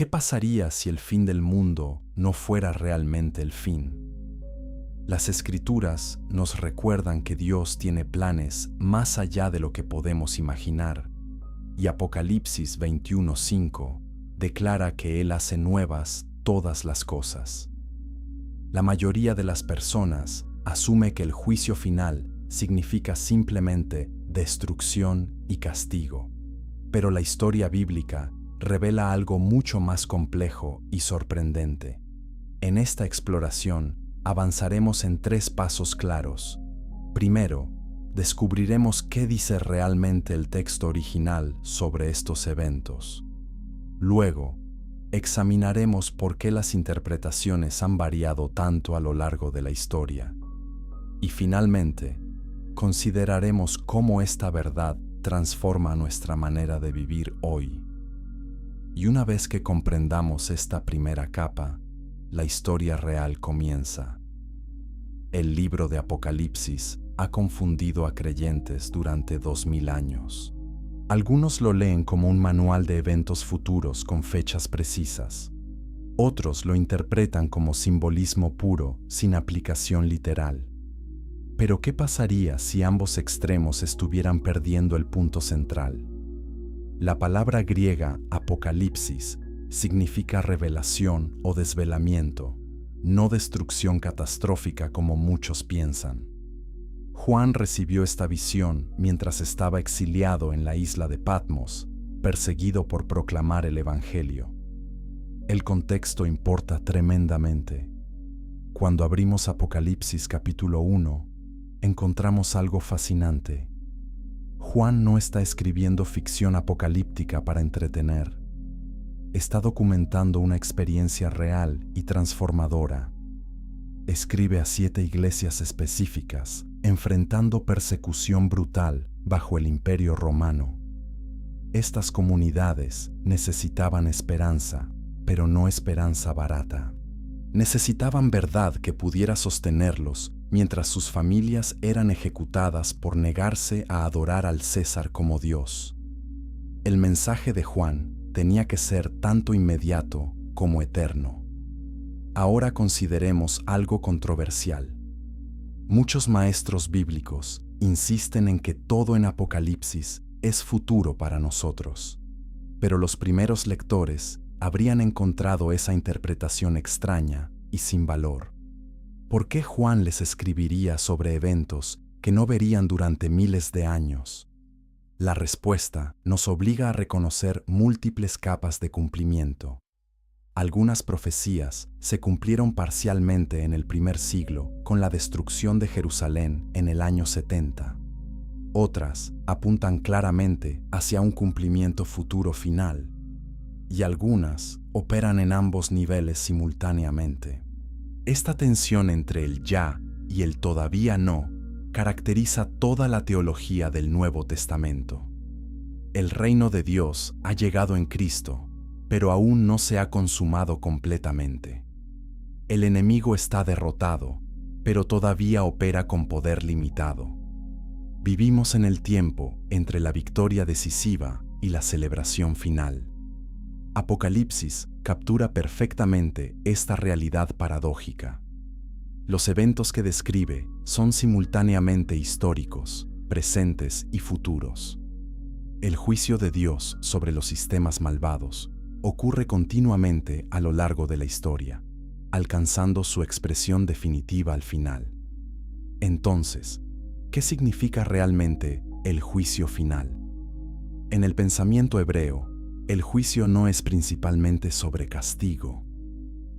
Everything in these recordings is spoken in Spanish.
¿Qué pasaría si el fin del mundo no fuera realmente el fin? Las Escrituras nos recuerdan que Dios tiene planes más allá de lo que podemos imaginar, y Apocalipsis 21:5 declara que Él hace nuevas todas las cosas. La mayoría de las personas asume que el juicio final significa simplemente destrucción y castigo, pero la historia bíblica revela algo mucho más complejo y sorprendente. En esta exploración avanzaremos en 3 pasos claros. Primero, descubriremos qué dice realmente el texto original sobre estos eventos. Luego, examinaremos por qué las interpretaciones han variado tanto a lo largo de la historia. Y finalmente, consideraremos cómo esta verdad transforma nuestra manera de vivir hoy. Y una vez que comprendamos esta primera capa, la historia real comienza. El libro de Apocalipsis ha confundido a creyentes durante 2000 años. Algunos lo leen como un manual de eventos futuros con fechas precisas. Otros lo interpretan como simbolismo puro, sin aplicación literal. Pero ¿qué pasaría si ambos extremos estuvieran perdiendo el punto central? La palabra griega apocalipsis significa revelación o desvelamiento, no destrucción catastrófica como muchos piensan. Juan recibió esta visión mientras estaba exiliado en la isla de Patmos, perseguido por proclamar el Evangelio. El contexto importa tremendamente. Cuando abrimos Apocalipsis capítulo 1, encontramos algo fascinante. Juan no está escribiendo ficción apocalíptica para entretener. Está documentando una experiencia real y transformadora. Escribe a 7 iglesias específicas, enfrentando persecución brutal bajo el Imperio Romano. Estas comunidades necesitaban esperanza, pero no esperanza barata. Necesitaban verdad que pudiera sostenerlos mientras sus familias eran ejecutadas por negarse a adorar al César como Dios. El mensaje de Juan tenía que ser tanto inmediato como eterno. Ahora consideremos algo controversial. Muchos maestros bíblicos insisten en que todo en Apocalipsis es futuro para nosotros, pero los primeros lectores habrían encontrado esa interpretación extraña y sin valor. ¿Por qué Juan les escribiría sobre eventos que no verían durante miles de años? La respuesta nos obliga a reconocer múltiples capas de cumplimiento. Algunas profecías se cumplieron parcialmente en el primer siglo con la destrucción de Jerusalén en el año 70. Otras apuntan claramente hacia un cumplimiento futuro final. Y algunas operan en ambos niveles simultáneamente. Esta tensión entre el ya y el todavía no caracteriza toda la teología del Nuevo Testamento. El reino de Dios ha llegado en Cristo, pero aún no se ha consumado completamente. El enemigo está derrotado, pero todavía opera con poder limitado. Vivimos en el tiempo entre la victoria decisiva y la celebración final. Apocalipsis captura perfectamente esta realidad paradójica. Los eventos que describe son simultáneamente históricos, presentes y futuros. El juicio de Dios sobre los sistemas malvados ocurre continuamente a lo largo de la historia, alcanzando su expresión definitiva al final. Entonces, ¿qué significa realmente el juicio final? En el pensamiento hebreo, el juicio no es principalmente sobre castigo,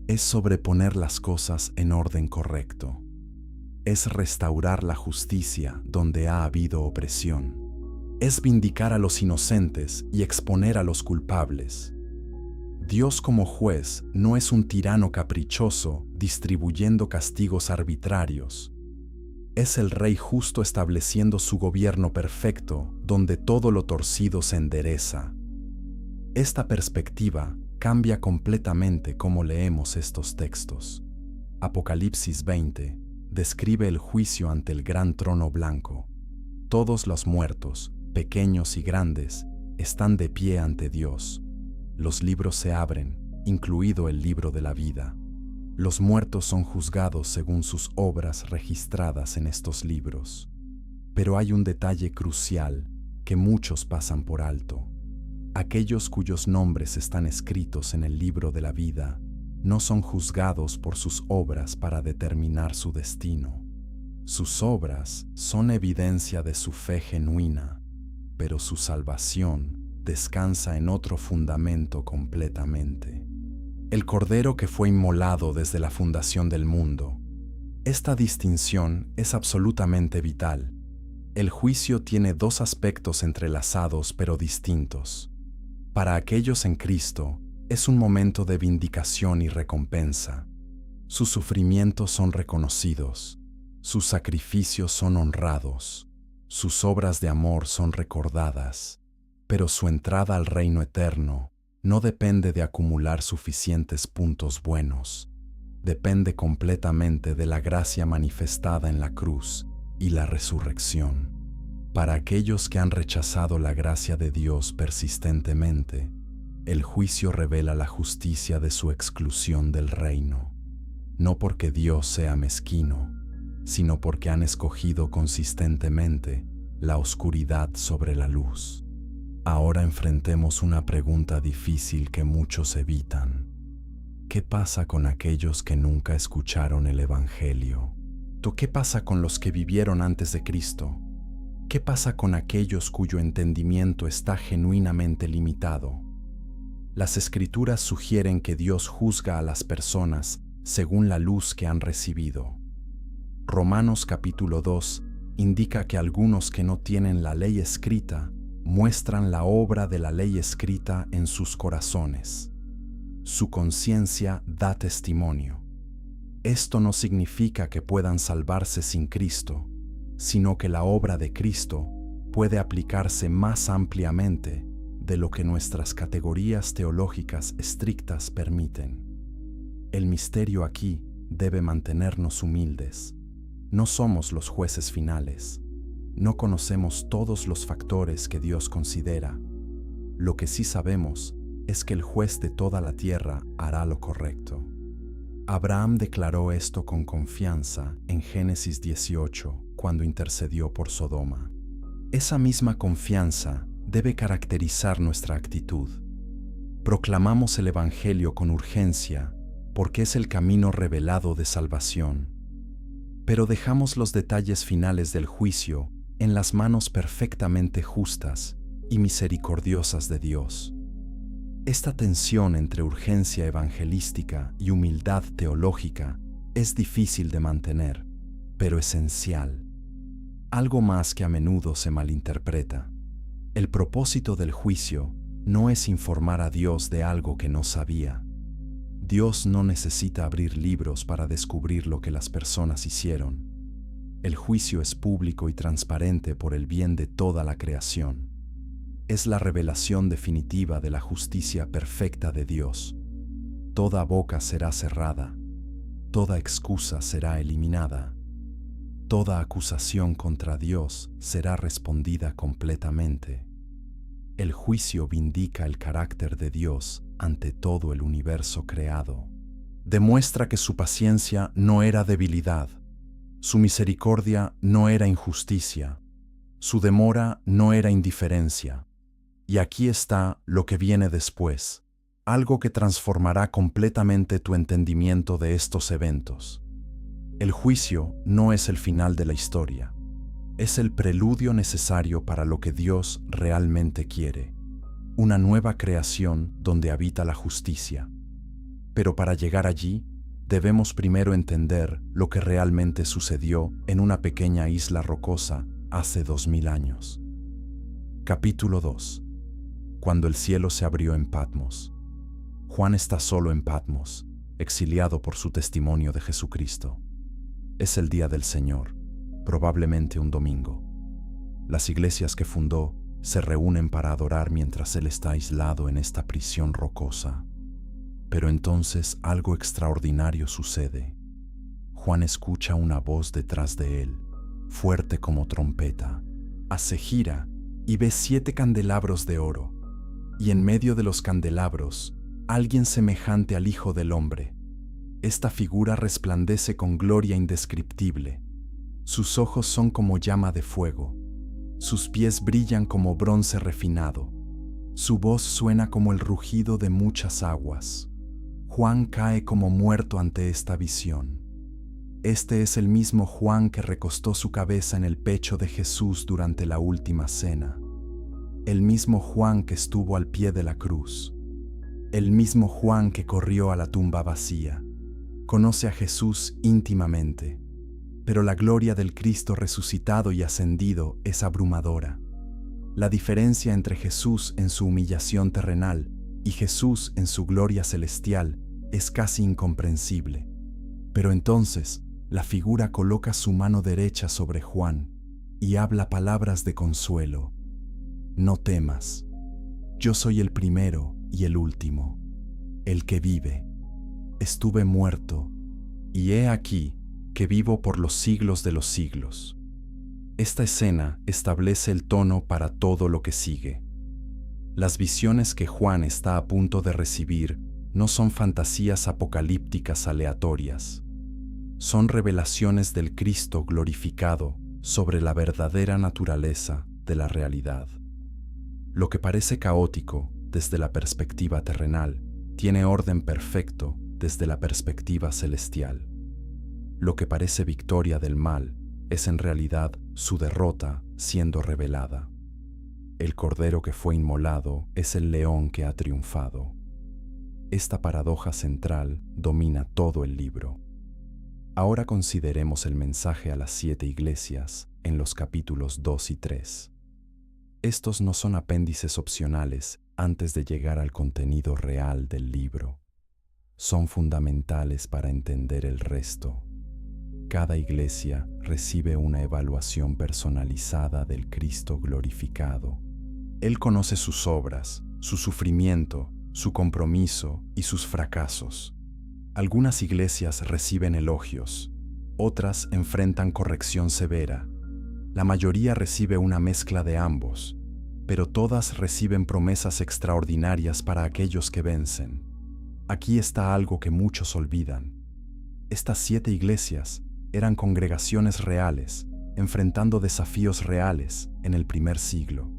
es sobre poner las cosas en orden correcto. Es restaurar la justicia donde ha habido opresión. Es vindicar a los inocentes y exponer a los culpables. Dios como juez no es un tirano caprichoso distribuyendo castigos arbitrarios. Es el Rey justo estableciendo su gobierno perfecto donde todo lo torcido se endereza. Esta perspectiva cambia completamente cómo leemos estos textos. Apocalipsis 20 describe el juicio ante el gran trono blanco. Todos los muertos, pequeños y grandes, están de pie ante Dios. Los libros se abren incluido el libro de la vida. Los muertos son juzgados según sus obras registradas en estos libros. Pero hay un detalle crucial que muchos pasan por alto. Aquellos cuyos nombres están escritos en el libro de la vida no son juzgados por sus obras para determinar su destino. Sus obras son evidencia de su fe genuina, pero su salvación descansa en otro fundamento completamente. El Cordero que fue inmolado desde la fundación del mundo. Esta distinción es absolutamente vital. El juicio tiene dos aspectos entrelazados pero distintos. Para aquellos en Cristo, es un momento de vindicación y recompensa. Sus sufrimientos son reconocidos, sus sacrificios son honrados, sus obras de amor son recordadas, pero su entrada al reino eterno no depende de acumular suficientes puntos buenos, depende completamente de la gracia manifestada en la cruz y la resurrección. Para aquellos que han rechazado la gracia de Dios persistentemente, el juicio revela la justicia de su exclusión del reino, no porque Dios sea mezquino, sino porque han escogido consistentemente la oscuridad sobre la luz. Ahora enfrentemos una pregunta difícil que muchos evitan. ¿Qué pasa con aquellos que nunca escucharon el Evangelio? ¿Qué pasa con los que vivieron antes de Cristo? ¿Qué pasa con aquellos cuyo entendimiento está genuinamente limitado? Las Escrituras sugieren que Dios juzga a las personas según la luz que han recibido. Romanos capítulo 2 indica que algunos que no tienen la ley escrita muestran la obra de la ley escrita en sus corazones. Su conciencia da testimonio. Esto no significa que puedan salvarse sin Cristo, sino que la obra de Cristo puede aplicarse más ampliamente de lo que nuestras categorías teológicas estrictas permiten. El misterio aquí debe mantenernos humildes. No somos los jueces finales. No conocemos todos los factores que Dios considera. Lo que sí sabemos es que el juez de toda la tierra hará lo correcto. Abraham declaró esto con confianza en Génesis 18, cuando intercedió por Sodoma. Esa misma confianza debe caracterizar nuestra actitud. Proclamamos el Evangelio con urgencia porque es el camino revelado de salvación. Pero dejamos los detalles finales del juicio en las manos perfectamente justas y misericordiosas de Dios. Esta tensión entre urgencia evangelística y humildad teológica es difícil de mantener, pero esencial. Algo más que a menudo se malinterpreta. El propósito del juicio no es informar a Dios de algo que no sabía. Dios no necesita abrir libros para descubrir lo que las personas hicieron. El juicio es público y transparente por el bien de toda la creación. Es la revelación definitiva de la justicia perfecta de Dios. Toda boca será cerrada, toda excusa será eliminada, toda acusación contra Dios será respondida completamente. El juicio vindica el carácter de Dios ante todo el universo creado. Demuestra que su paciencia no era debilidad, su misericordia no era injusticia, su demora no era indiferencia. Y aquí está lo que viene después, algo que transformará completamente tu entendimiento de estos eventos. El juicio no es el final de la historia, es el preludio necesario para lo que Dios realmente quiere, una nueva creación donde habita la justicia. Pero para llegar allí, debemos primero entender lo que realmente sucedió en una pequeña isla rocosa hace 2000 años. Capítulo 2. Cuando el cielo se abrió en Patmos. Juan está solo en Patmos, exiliado por su testimonio de Jesucristo. Es el día del Señor, probablemente un domingo. Las iglesias que fundó se reúnen para adorar mientras él está aislado en esta prisión rocosa. Pero entonces algo extraordinario sucede. Juan escucha una voz detrás de él, fuerte como trompeta. Se gira y ve 7 candelabros de oro, y en medio de los candelabros alguien semejante al Hijo del Hombre. Esta figura resplandece con gloria indescriptible. Sus ojos son como llama de fuego. Sus pies brillan como bronce refinado. Su voz suena como el rugido de muchas aguas. Juan cae como muerto ante esta visión. Este es el mismo Juan que recostó su cabeza en el pecho de Jesús durante la última cena. El mismo Juan que estuvo al pie de la cruz. El mismo Juan que corrió a la tumba vacía. Conoce a Jesús íntimamente, pero la gloria del Cristo resucitado y ascendido es abrumadora. La diferencia entre Jesús en su humillación terrenal y Jesús en su gloria celestial es casi incomprensible. Pero entonces, la figura coloca su mano derecha sobre Juan y habla palabras de consuelo. No temas. Yo soy el primero y el último, el que vive. Estuve muerto, y he aquí que vivo por los siglos de los siglos. Esta escena establece el tono para todo lo que sigue. Las visiones que Juan está a punto de recibir no son fantasías apocalípticas aleatorias. Son revelaciones del Cristo glorificado sobre la verdadera naturaleza de la realidad. Lo que parece caótico desde la perspectiva terrenal tiene orden perfecto desde la perspectiva celestial. Lo que parece victoria del mal es en realidad su derrota siendo revelada. El cordero que fue inmolado es el león que ha triunfado. Esta paradoja central domina todo el libro. Ahora consideremos el mensaje a las 7 iglesias en los capítulos 2 y 3. Estos no son apéndices opcionales antes de llegar al contenido real del libro. Son fundamentales para entender el resto. Cada iglesia recibe una evaluación personalizada del Cristo glorificado. Él conoce sus obras, su sufrimiento, su compromiso y sus fracasos. Algunas iglesias reciben elogios, otras enfrentan corrección severa. La mayoría recibe una mezcla de ambos, pero todas reciben promesas extraordinarias para aquellos que vencen. Aquí está algo que muchos olvidan. Estas 7 iglesias eran congregaciones reales, enfrentando desafíos reales en el primer siglo.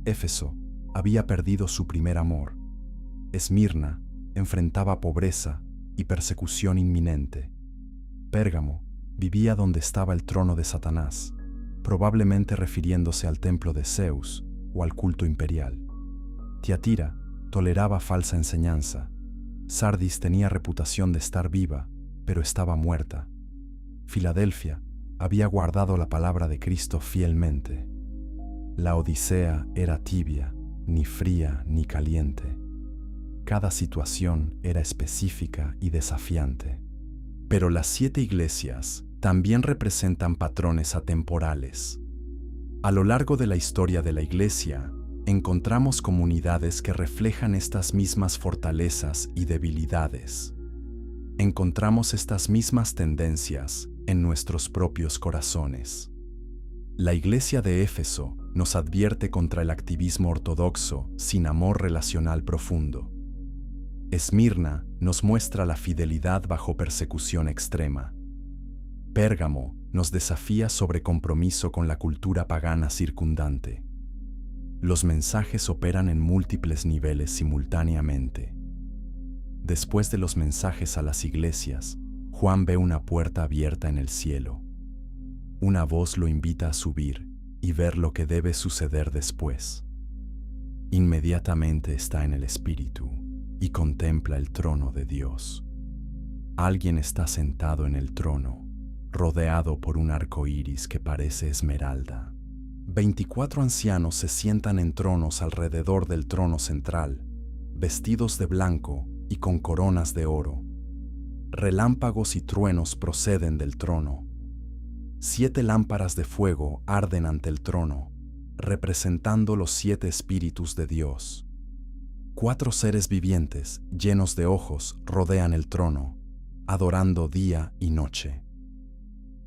Éfeso había perdido su primer amor. Esmirna enfrentaba pobreza y persecución inminente. Pérgamo vivía donde estaba el trono de Satanás, probablemente refiriéndose al templo de Zeus o al culto imperial. Tiatira toleraba falsa enseñanza. Sardis tenía reputación de estar viva, pero estaba muerta. Filadelfia había guardado la palabra de Cristo fielmente. La Odisea era tibia, ni fría ni caliente. Cada situación era específica y desafiante. Pero las 7 iglesias también representan patrones atemporales. A lo largo de la historia de la iglesia, encontramos comunidades que reflejan estas mismas fortalezas y debilidades. Encontramos estas mismas tendencias en nuestros propios corazones. La iglesia de Éfeso nos advierte contra el activismo ortodoxo sin amor relacional profundo. Esmirna nos muestra la fidelidad bajo persecución extrema. Pérgamo nos desafía sobre compromiso con la cultura pagana circundante. Los mensajes operan en múltiples niveles simultáneamente. Después de los mensajes a las iglesias, Juan ve una puerta abierta en el cielo. Una voz lo invita a subir y ver lo que debe suceder después. Inmediatamente está en el Espíritu y contempla el trono de Dios. Alguien está sentado en el trono, rodeado por un arco iris que parece esmeralda. 24 ancianos se sientan en tronos alrededor del trono central, vestidos de blanco y con coronas de oro. Relámpagos y truenos proceden del trono. 7 lámparas de fuego arden ante el trono, representando los 7 espíritus de Dios. 4 seres vivientes, llenos de ojos, rodean el trono, adorando día y noche.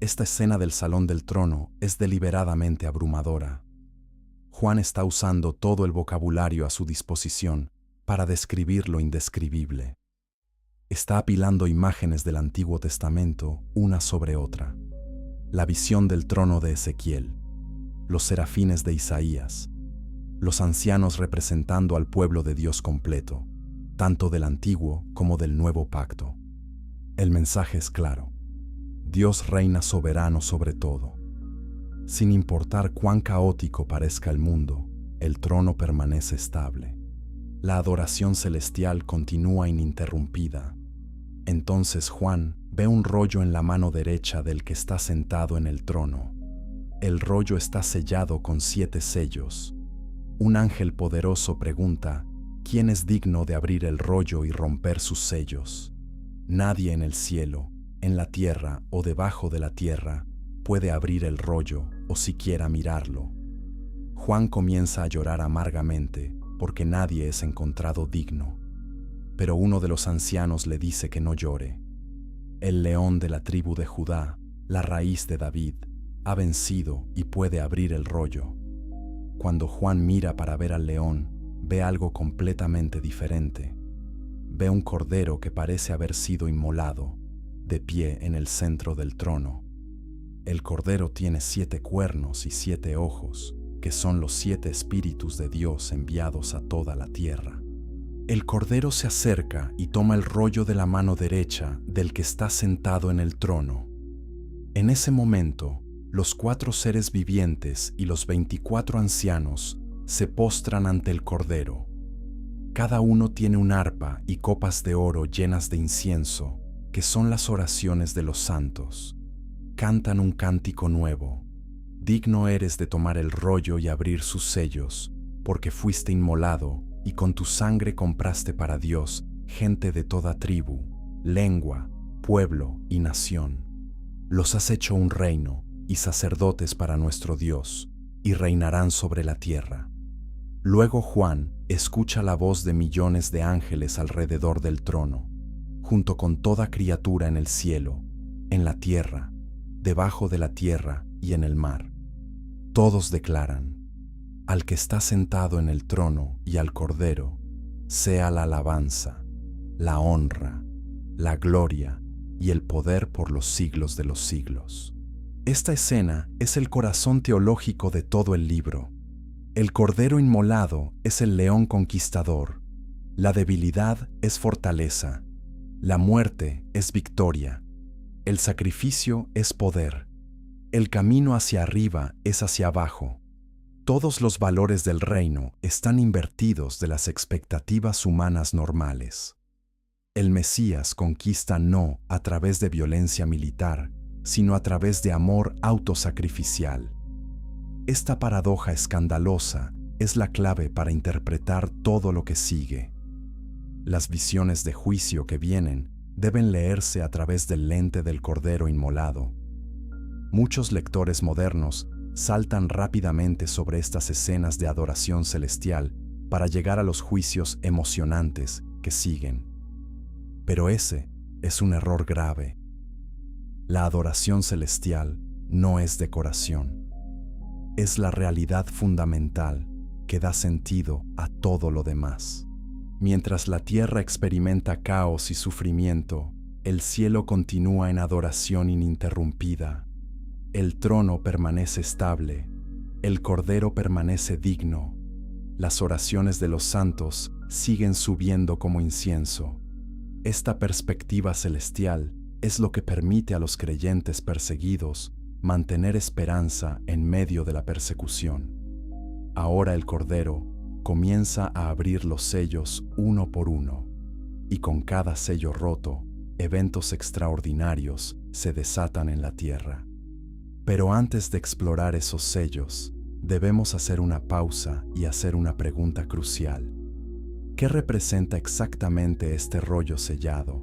Esta escena del salón del trono es deliberadamente abrumadora. Juan está usando todo el vocabulario a su disposición para describir lo indescribible. Está apilando imágenes del Antiguo Testamento una sobre otra. La visión del trono de Ezequiel, los serafines de Isaías, los ancianos representando al pueblo de Dios completo, tanto del Antiguo como del Nuevo Pacto. El mensaje es claro. Dios reina soberano sobre todo. Sin importar cuán caótico parezca el mundo, el trono permanece estable. La adoración celestial continúa ininterrumpida. Entonces Juan ve un rollo en la mano derecha del que está sentado en el trono. El rollo está sellado con 7 sellos. Un ángel poderoso pregunta, ¿quién es digno de abrir el rollo y romper sus sellos? Nadie en el cielo, en la tierra o debajo de la tierra puede abrir el rollo o siquiera mirarlo. Juan comienza a llorar amargamente porque nadie es encontrado digno. Pero uno de los ancianos le dice que no llore. El león de la tribu de Judá, la raíz de David, ha vencido y puede abrir el rollo. Cuando Juan mira para ver al león, ve algo completamente diferente. Ve un cordero que parece haber sido inmolado, de pie en el centro del trono. El cordero tiene 7 cuernos y 7 ojos, que son los 7 espíritus de Dios enviados a toda la tierra. El cordero se acerca y toma el rollo de la mano derecha del que está sentado en el trono. En ese momento, los 4 seres vivientes y los 24 ancianos se postran ante el cordero. Cada uno tiene un arpa y copas de oro llenas de incienso, que son las oraciones de los santos. Cantan un cántico nuevo. Digno eres de tomar el rollo y abrir sus sellos, porque fuiste inmolado y con tu sangre compraste para Dios gente de toda tribu, lengua, pueblo y nación. Los has hecho un reino y sacerdotes para nuestro Dios, y reinarán sobre la tierra. Luego Juan escucha la voz de millones de ángeles alrededor del trono, junto con toda criatura en el cielo, en la tierra, debajo de la tierra y en el mar. Todos declaran: al que está sentado en el trono y al Cordero, sea la alabanza, la honra, la gloria y el poder por los siglos de los siglos. Esta escena es el corazón teológico de todo el libro. El Cordero inmolado es el león conquistador, la debilidad es fortaleza, la muerte es victoria, el sacrificio es poder, el camino hacia arriba es hacia abajo. Todos los valores del reino están invertidos de las expectativas humanas normales. El Mesías conquista no a través de violencia militar, sino a través de amor autosacrificial. Esta paradoja escandalosa es la clave para interpretar todo lo que sigue. Las visiones de juicio que vienen deben leerse a través del lente del Cordero inmolado. Muchos lectores modernos saltan rápidamente sobre estas escenas de adoración celestial para llegar a los juicios emocionantes que siguen. Pero ese es un error grave. La adoración celestial no es decoración. Es la realidad fundamental que da sentido a todo lo demás. Mientras la tierra experimenta caos y sufrimiento, el cielo continúa en adoración ininterrumpida. El trono permanece estable, el Cordero permanece digno, las oraciones de los santos siguen subiendo como incienso. Esta perspectiva celestial es lo que permite a los creyentes perseguidos mantener esperanza en medio de la persecución. Ahora el Cordero comienza a abrir los sellos uno por uno, y con cada sello roto, eventos extraordinarios se desatan en la tierra. Pero antes de explorar esos sellos, debemos hacer una pausa y hacer una pregunta crucial. ¿Qué representa exactamente este rollo sellado?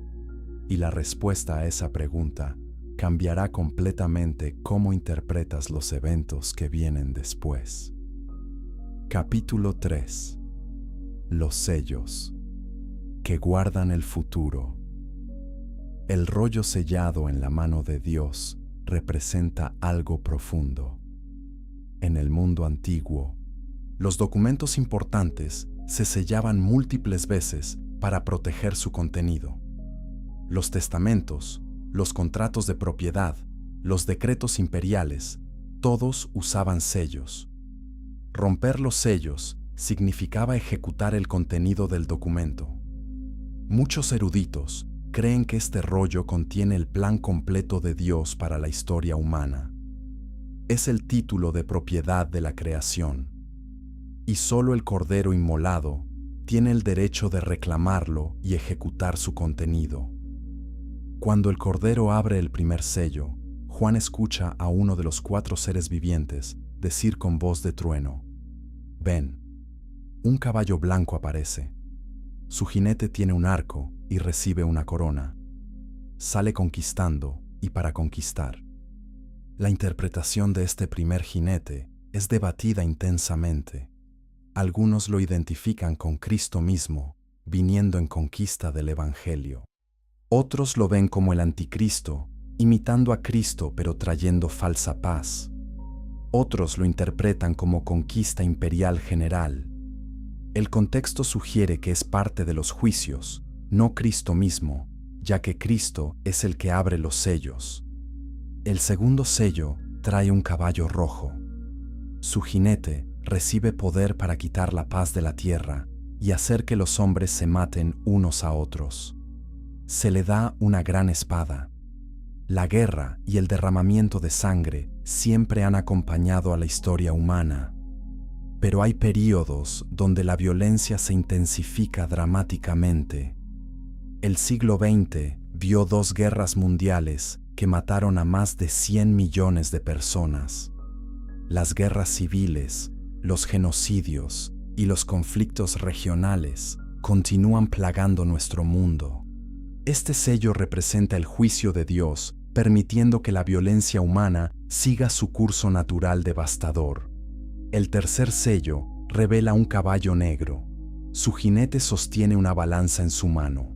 Y la respuesta a esa pregunta cambiará completamente cómo interpretas los eventos que vienen después. Capítulo 3. Los sellos que guardan el futuro. El rollo sellado en la mano de Dios representa algo profundo. En el mundo antiguo, los documentos importantes se sellaban múltiples veces para proteger su contenido. Los testamentos, los contratos de propiedad, los decretos imperiales, todos usaban sellos. Romper los sellos significaba ejecutar el contenido del documento. Muchos eruditos creen que este rollo contiene el plan completo de Dios para la historia humana. Es el título de propiedad de la creación. Y solo el Cordero inmolado tiene el derecho de reclamarlo y ejecutar su contenido. Cuando el Cordero abre el primer sello, Juan escucha a uno de los 4 seres vivientes decir con voz de trueno: «Ven». Un caballo blanco aparece. Su jinete tiene un arco y recibe una corona. Sale conquistando y para conquistar. La interpretación de este primer jinete es debatida intensamente. Algunos lo identifican con Cristo mismo, viniendo en conquista del Evangelio. Otros lo ven como el anticristo, imitando a Cristo pero trayendo falsa paz. Otros lo interpretan como conquista imperial general. El contexto sugiere que es parte de los juicios, no Cristo mismo, ya que Cristo es el que abre los sellos. El segundo sello trae un caballo rojo. Su jinete recibe poder para quitar la paz de la tierra y hacer que los hombres se maten unos a otros. Se le da una gran espada. La guerra y el derramamiento de sangre siempre han acompañado a la historia humana. Pero hay períodos donde la violencia se intensifica dramáticamente. El siglo XX vio 2 guerras mundiales que mataron a más de 100 millones de personas. Las guerras civiles, los genocidios y los conflictos regionales continúan plagando nuestro mundo. Este sello representa el juicio de Dios, permitiendo que la violencia humana siga su curso natural devastador. El tercer sello revela un caballo negro. Su jinete sostiene una balanza en su mano.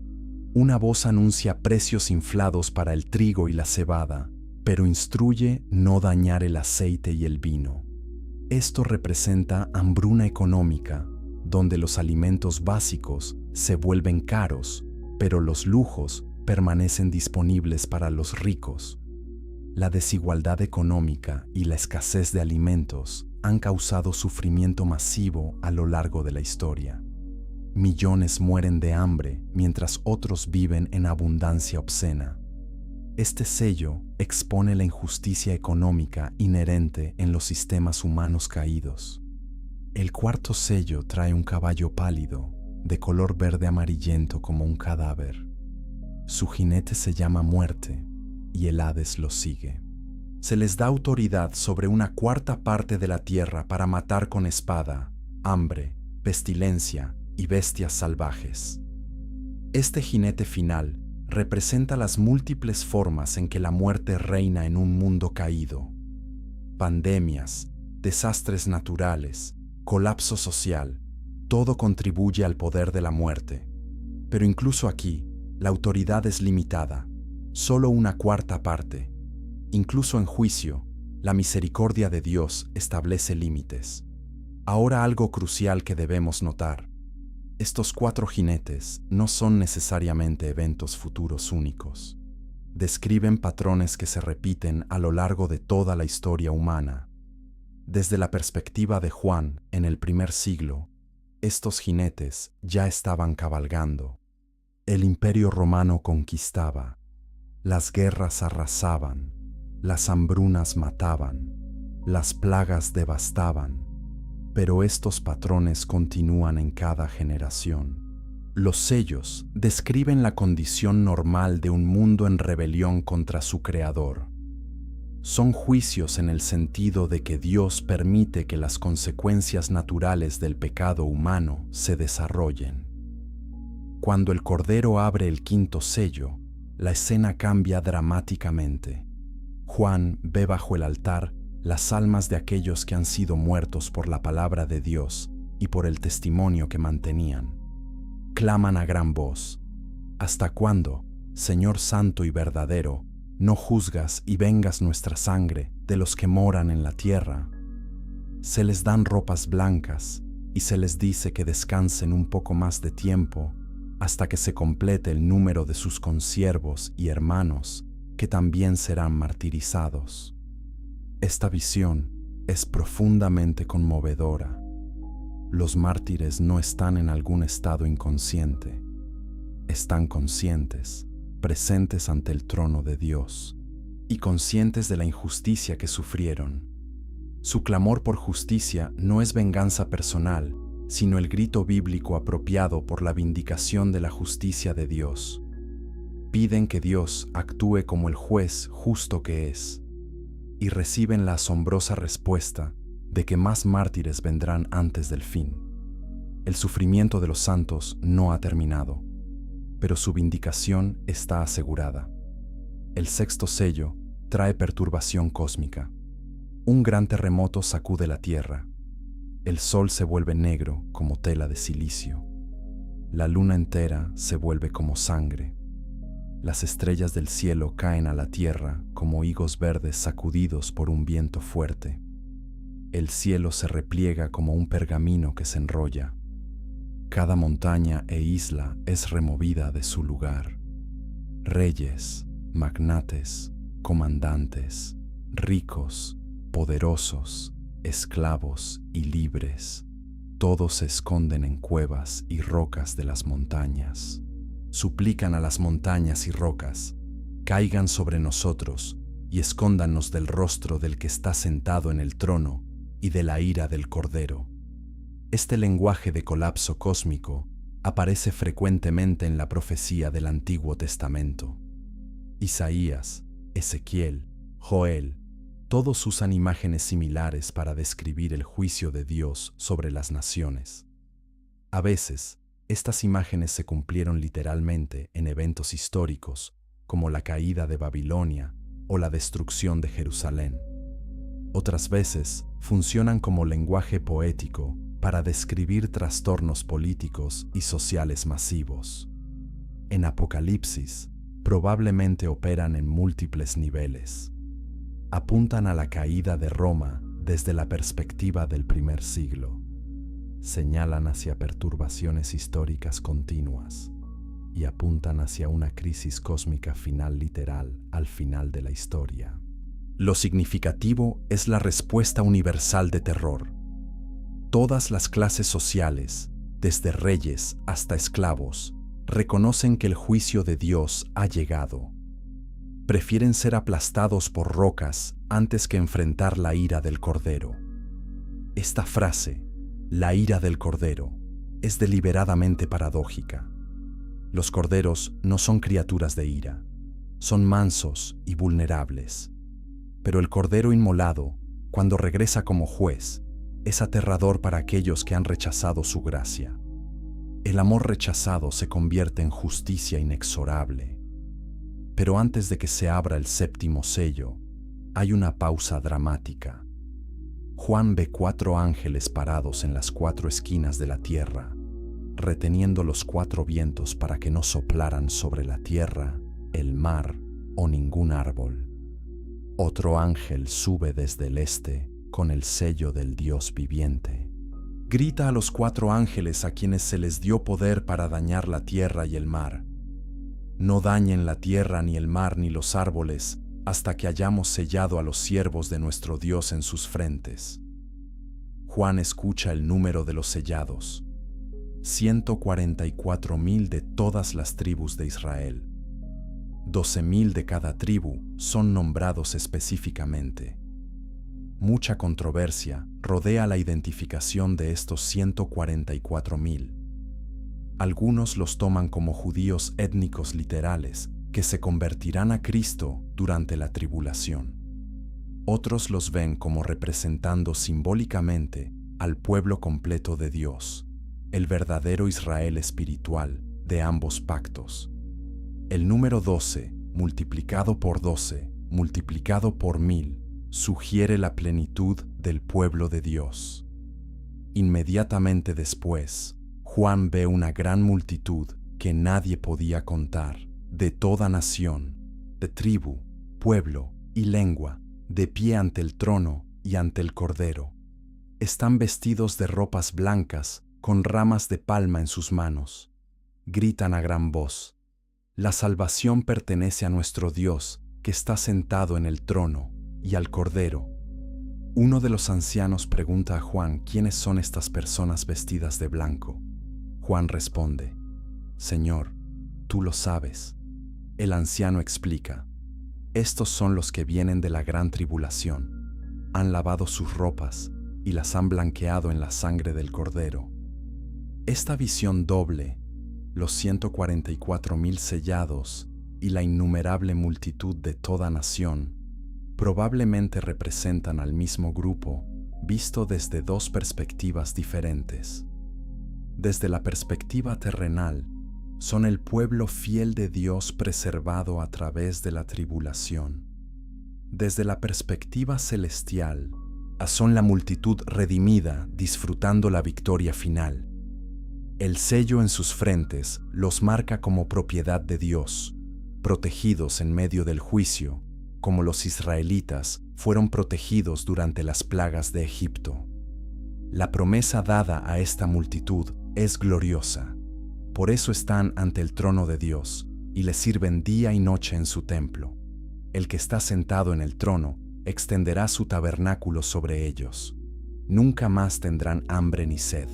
Una voz anuncia precios inflados para el trigo y la cebada, pero instruye no dañar el aceite y el vino. Esto representa hambruna económica, donde los alimentos básicos se vuelven caros, pero los lujos permanecen disponibles para los ricos. La desigualdad económica y la escasez de alimentos han causado sufrimiento masivo a lo largo de la historia. Millones mueren de hambre mientras otros viven en abundancia obscena. Este sello expone la injusticia económica inherente en los sistemas humanos caídos. El cuarto sello trae un caballo pálido, de color verde amarillento como un cadáver. Su jinete se llama Muerte, y el Hades lo sigue. Se les da autoridad sobre una 1/4 parte de la tierra para matar con espada, hambre, pestilencia y bestias salvajes. Este jinete final representa las múltiples formas en que la muerte reina en un mundo caído. Pandemias, desastres naturales, colapso social, todo contribuye al poder de la muerte. Pero incluso aquí, la autoridad es limitada, solo una 1/4 parte. Incluso en juicio, la misericordia de Dios establece límites. Ahora algo crucial que debemos notar. Estos 4 jinetes no son necesariamente eventos futuros únicos. Describen patrones que se repiten a lo largo de toda la historia humana. Desde la perspectiva de Juan, en el primer siglo, estos jinetes ya estaban cabalgando. El Imperio Romano conquistaba, las guerras arrasaban, las hambrunas mataban, las plagas devastaban, pero estos patrones continúan en cada generación. Los sellos describen la condición normal de un mundo en rebelión contra su creador. Son juicios en el sentido de que Dios permite que las consecuencias naturales del pecado humano se desarrollen. Cuando el Cordero abre el 5.º sello, la escena cambia dramáticamente. Juan ve bajo el altar las almas de aquellos que han sido muertos por la palabra de Dios y por el testimonio que mantenían. Claman a gran voz: ¿Hasta cuándo, Señor santo y verdadero, no juzgas y vengas nuestra sangre de los que moran en la tierra? Se les dan ropas blancas, y se les dice que descansen un poco más de tiempo hasta que se complete el número de sus consiervos y hermanos que también serán martirizados. Esta visión es profundamente conmovedora. Los mártires no están en algún estado inconsciente. Están conscientes, presentes ante el trono de Dios y conscientes de la injusticia que sufrieron. Su clamor por justicia no es venganza personal, sino el grito bíblico apropiado por la vindicación de la justicia de Dios. Piden que Dios actúe como el juez justo que es, y reciben la asombrosa respuesta de que más mártires vendrán antes del fin. El sufrimiento de los santos no ha terminado, pero su vindicación está asegurada. El sexto sello trae perturbación cósmica. Un gran terremoto sacude la tierra. El sol se vuelve negro como tela de silicio. La luna entera se vuelve como sangre. Las estrellas del cielo caen a la tierra como higos verdes sacudidos por un viento fuerte. El cielo se repliega como un pergamino que se enrolla. Cada montaña e isla es removida de su lugar. Reyes, magnates, comandantes, ricos, poderosos, esclavos y libres, todos se esconden en cuevas y rocas de las montañas. Suplican a las montañas y rocas, caigan sobre nosotros y escóndanos del rostro del que está sentado en el trono y de la ira del Cordero. Este lenguaje de colapso cósmico aparece frecuentemente en la profecía del Antiguo Testamento. Isaías, Ezequiel, Joel, todos usan imágenes similares para describir el juicio de Dios sobre las naciones. A veces, estas imágenes se cumplieron literalmente en eventos históricos, como la caída de Babilonia o la destrucción de Jerusalén. Otras veces, funcionan como lenguaje poético para describir trastornos políticos y sociales masivos. En Apocalipsis, probablemente operan en múltiples niveles. Apuntan a la caída de Roma desde la perspectiva del primer siglo. Señalan hacia perturbaciones históricas continuas y apuntan hacia una crisis cósmica final literal al final de la historia. Lo significativo es la respuesta universal de terror. Todas las clases sociales, desde reyes hasta esclavos, reconocen que el juicio de Dios ha llegado. Prefieren ser aplastados por rocas antes que enfrentar la ira del Cordero. Esta frase, la ira del Cordero, es deliberadamente paradójica. Los corderos no son criaturas de ira, son mansos y vulnerables. Pero el Cordero inmolado, cuando regresa como juez, es aterrador para aquellos que han rechazado su gracia. El amor rechazado se convierte en justicia inexorable. Pero antes de que se abra el séptimo sello, hay una pausa dramática. Juan ve 4 ángeles parados en las 4 esquinas de la tierra, reteniendo los 4 vientos para que no soplaran sobre la tierra, el mar o ningún árbol. Otro ángel sube desde el este con el sello del Dios viviente. Grita a los 4 ángeles a quienes se les dio poder para dañar la tierra y el mar: no dañen la tierra, ni el mar, ni los árboles, hasta que hayamos sellado a los siervos de nuestro Dios en sus frentes. Juan escucha el número de los sellados: 144,000 de todas las tribus de Israel. 12,000 de cada tribu son nombrados específicamente. Mucha controversia rodea la identificación de estos 144,000. Algunos los toman como judíos étnicos literales que se convertirán a Cristo durante la tribulación. Otros los ven como representando simbólicamente al pueblo completo de Dios, el verdadero Israel espiritual de ambos pactos. El número 12, multiplicado por 12, multiplicado por 1000, sugiere la plenitud del pueblo de Dios. Inmediatamente después, Juan ve una gran multitud que nadie podía contar, de toda nación, de tribu, pueblo y lengua, de pie ante el trono y ante el Cordero. Están vestidos de ropas blancas, con ramas de palma en sus manos. Gritan a gran voz: la salvación pertenece a nuestro Dios, que está sentado en el trono, y al Cordero. Uno de los ancianos pregunta a Juan quiénes son estas personas vestidas de blanco. Juan responde: Señor, tú lo sabes. El anciano explica: estos son los que vienen de la gran tribulación. Han lavado sus ropas y las han blanqueado en la sangre del Cordero. Esta visión doble, los 144,000 sellados y la innumerable multitud de toda nación, probablemente representan al mismo grupo, visto desde dos perspectivas diferentes. Desde la perspectiva terrenal, son el pueblo fiel de Dios preservado a través de la tribulación. Desde la perspectiva celestial, son la multitud redimida disfrutando la victoria final. El sello en sus frentes los marca como propiedad de Dios, protegidos en medio del juicio, como los israelitas fueron protegidos durante las plagas de Egipto. La promesa dada a esta multitud es gloriosa. Por eso están ante el trono de Dios y le sirven día y noche en su templo. El que está sentado en el trono extenderá su tabernáculo sobre ellos. Nunca más tendrán hambre ni sed.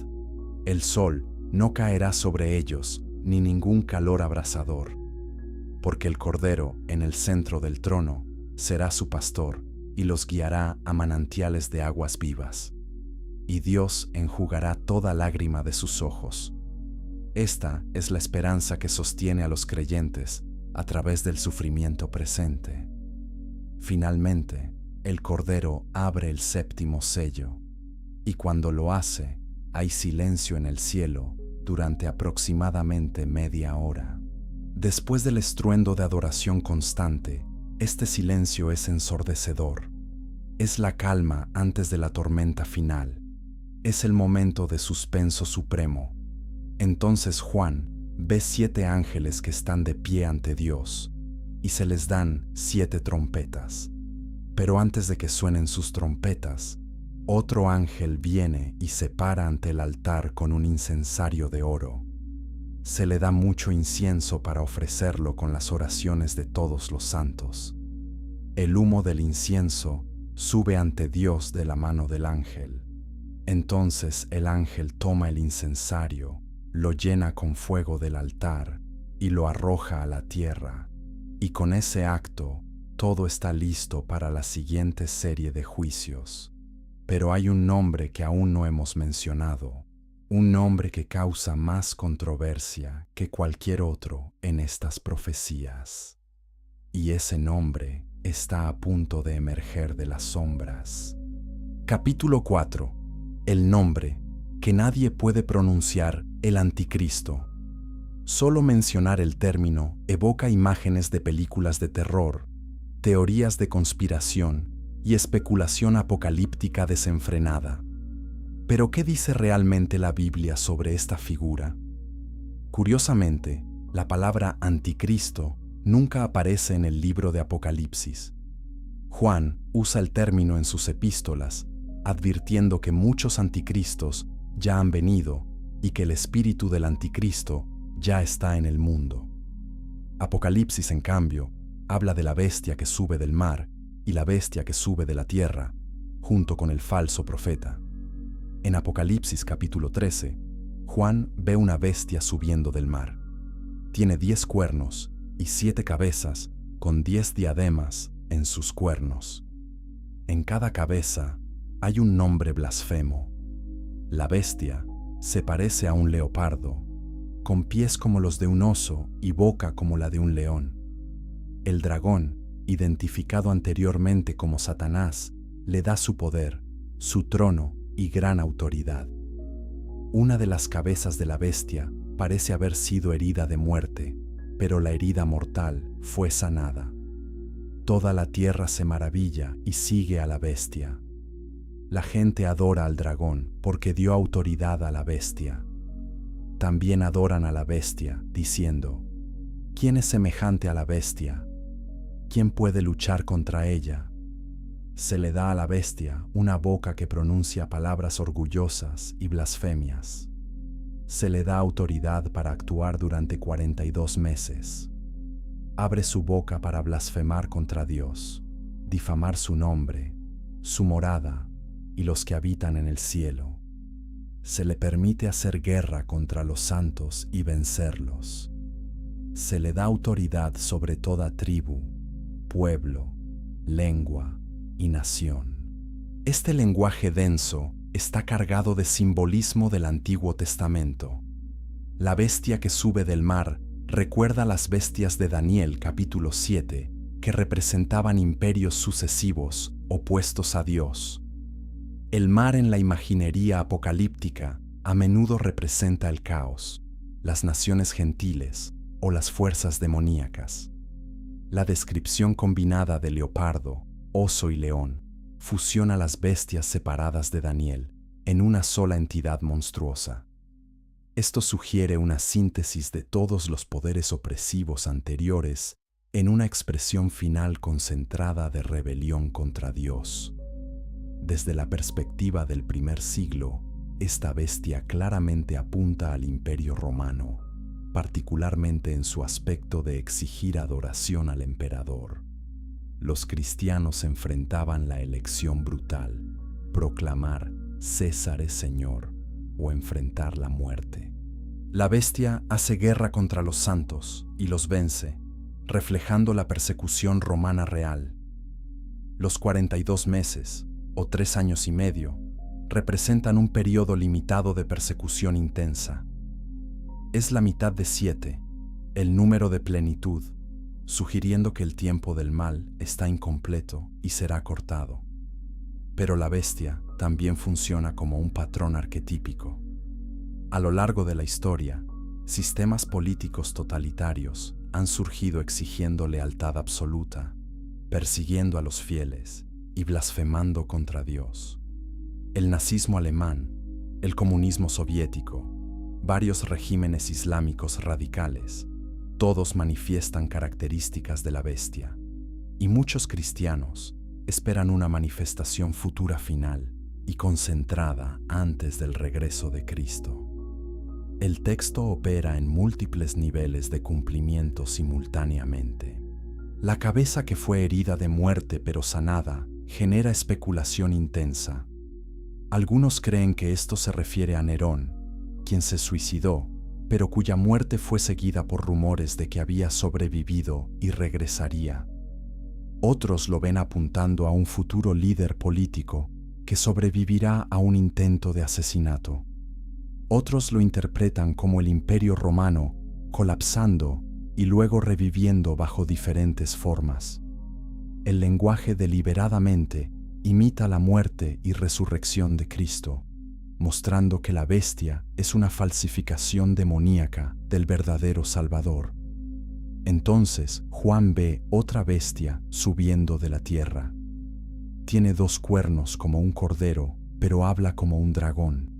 El sol no caerá sobre ellos, ni ningún calor abrasador. Porque el Cordero, en el centro del trono, será su pastor y los guiará a manantiales de aguas vivas. Y Dios enjugará toda lágrima de sus ojos. Esta es la esperanza que sostiene a los creyentes a través del sufrimiento presente. Finalmente, el Cordero abre el séptimo sello, y cuando lo hace, hay silencio en el cielo durante aproximadamente media hora. Después del estruendo de adoración constante, este silencio es ensordecedor. Es la calma antes de la tormenta final. Es el momento de suspenso supremo. Entonces Juan ve 7 ángeles que están de pie ante Dios, y se les dan 7 trompetas. Pero antes de que suenen sus trompetas, otro ángel viene y se para ante el altar con un incensario de oro. Se le da mucho incienso para ofrecerlo con las oraciones de todos los santos. El humo del incienso sube ante Dios de la mano del ángel. Entonces el ángel toma el incensario, lo llena con fuego del altar y lo arroja a la tierra. Y con ese acto, todo está listo para la siguiente serie de juicios. Pero hay un nombre que aún no hemos mencionado, un nombre que causa más controversia que cualquier otro en estas profecías. Y ese nombre está a punto de emerger de las sombras. Capítulo 4. El nombre que nadie puede pronunciar, el Anticristo. Solo mencionar el término evoca imágenes de películas de terror, teorías de conspiración y especulación apocalíptica desenfrenada. Pero ¿qué dice realmente la Biblia sobre esta figura? Curiosamente, la palabra anticristo nunca aparece en el libro de Apocalipsis. Juan usa el término en sus epístolas, advirtiendo que muchos anticristos ya han venido y que el espíritu del anticristo ya está en el mundo. Apocalipsis, en cambio, habla de la bestia que sube del mar y la bestia que sube de la tierra, junto con el falso profeta. En Apocalipsis capítulo 13, Juan ve una bestia subiendo del mar. Tiene 10 cuernos y 7 cabezas, con 10 diademas en sus cuernos. En cada cabeza hay un nombre blasfemo. La bestia se parece a un leopardo, con pies como los de un oso y boca como la de un león. El dragón, identificado anteriormente como Satanás, le da su poder, su trono y gran autoridad. Una de las cabezas de la bestia parece haber sido herida de muerte, pero la herida mortal fue sanada. Toda la tierra se maravilla y sigue a la bestia. La gente adora al dragón porque dio autoridad a la bestia. También adoran a la bestia, diciendo: ¿quién es semejante a la bestia? ¿Quién puede luchar contra ella? Se le da a la bestia una boca que pronuncia palabras orgullosas y blasfemias. Se le da autoridad para actuar durante 42 meses. Abre su boca para blasfemar contra Dios, difamar su nombre, su morada y los que habitan en el cielo. Se le permite hacer guerra contra los santos y vencerlos. Se le da autoridad sobre toda tribu, pueblo, lengua y nación. Este lenguaje denso está cargado de simbolismo del Antiguo Testamento. La bestia que sube del mar recuerda las bestias de Daniel capítulo 7, que representaban imperios sucesivos opuestos a Dios. El mar en la imaginería apocalíptica a menudo representa el caos, las naciones gentiles o las fuerzas demoníacas. La descripción combinada de leopardo, oso y león fusiona las bestias separadas de Daniel en una sola entidad monstruosa. Esto sugiere una síntesis de todos los poderes opresivos anteriores en una expresión final concentrada de rebelión contra Dios. Desde la perspectiva del primer siglo, esta bestia claramente apunta al Imperio Romano, particularmente en su aspecto de exigir adoración al emperador. Los cristianos enfrentaban la elección brutal, proclamar César es Señor o enfrentar la muerte. La bestia hace guerra contra los santos y los vence, reflejando la persecución romana real. Los 42 meses, o 3 años y medio, representan un periodo limitado de persecución intensa. Es la mitad de 7, el número de plenitud, sugiriendo que el tiempo del mal está incompleto y será cortado. Pero la bestia también funciona como un patrón arquetípico. A lo largo de la historia, sistemas políticos totalitarios han surgido exigiendo lealtad absoluta, persiguiendo a los fieles y blasfemando contra Dios. El nazismo alemán, el comunismo soviético, varios regímenes islámicos radicales, todos manifiestan características de la bestia, y muchos cristianos esperan una manifestación futura final y concentrada antes del regreso de Cristo. El texto opera en múltiples niveles de cumplimiento simultáneamente. La cabeza que fue herida de muerte pero sanada genera especulación intensa. Algunos creen que esto se refiere a Nerón, quien se suicidó, pero cuya muerte fue seguida por rumores de que había sobrevivido y regresaría. Otros lo ven apuntando a un futuro líder político que sobrevivirá a un intento de asesinato. Otros lo interpretan como el Imperio Romano colapsando y luego reviviendo bajo diferentes formas. El lenguaje deliberadamente imita la muerte y resurrección de Cristo, mostrando que la bestia es una falsificación demoníaca del verdadero Salvador. Entonces Juan ve otra bestia subiendo de la tierra. Tiene 2 cuernos como un cordero, pero habla como un dragón.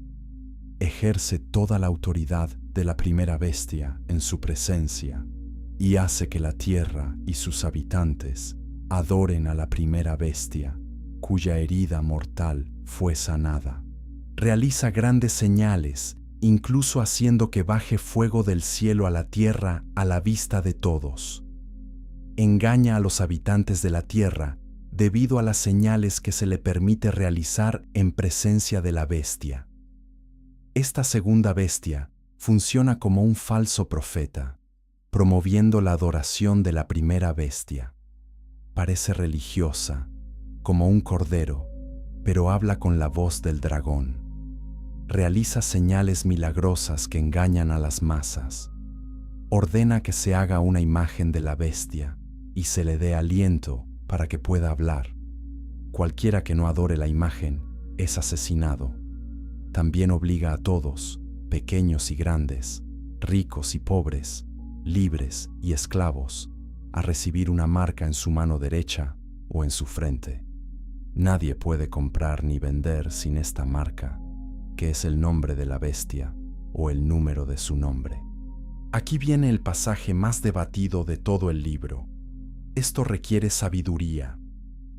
Ejerce toda la autoridad de la primera bestia en su presencia y hace que la tierra y sus habitantes adoren a la primera bestia, cuya herida mortal fue sanada. Realiza grandes señales, incluso haciendo que baje fuego del cielo a la tierra a la vista de todos. Engaña a los habitantes de la tierra debido a las señales que se le permite realizar en presencia de la bestia. Esta segunda bestia funciona como un falso profeta, promoviendo la adoración de la primera bestia. Parece religiosa, como un cordero, pero habla con la voz del dragón. Realiza señales milagrosas que engañan a las masas. Ordena que se haga una imagen de la bestia y se le dé aliento para que pueda hablar. Cualquiera que no adore la imagen es asesinado. También obliga a todos, pequeños y grandes, ricos y pobres, libres y esclavos, a recibir una marca en su mano derecha o en su frente. Nadie puede comprar ni vender sin esta marca, que es el nombre de la bestia o el número de su nombre. Aquí viene el pasaje más debatido de todo el libro. Esto requiere sabiduría.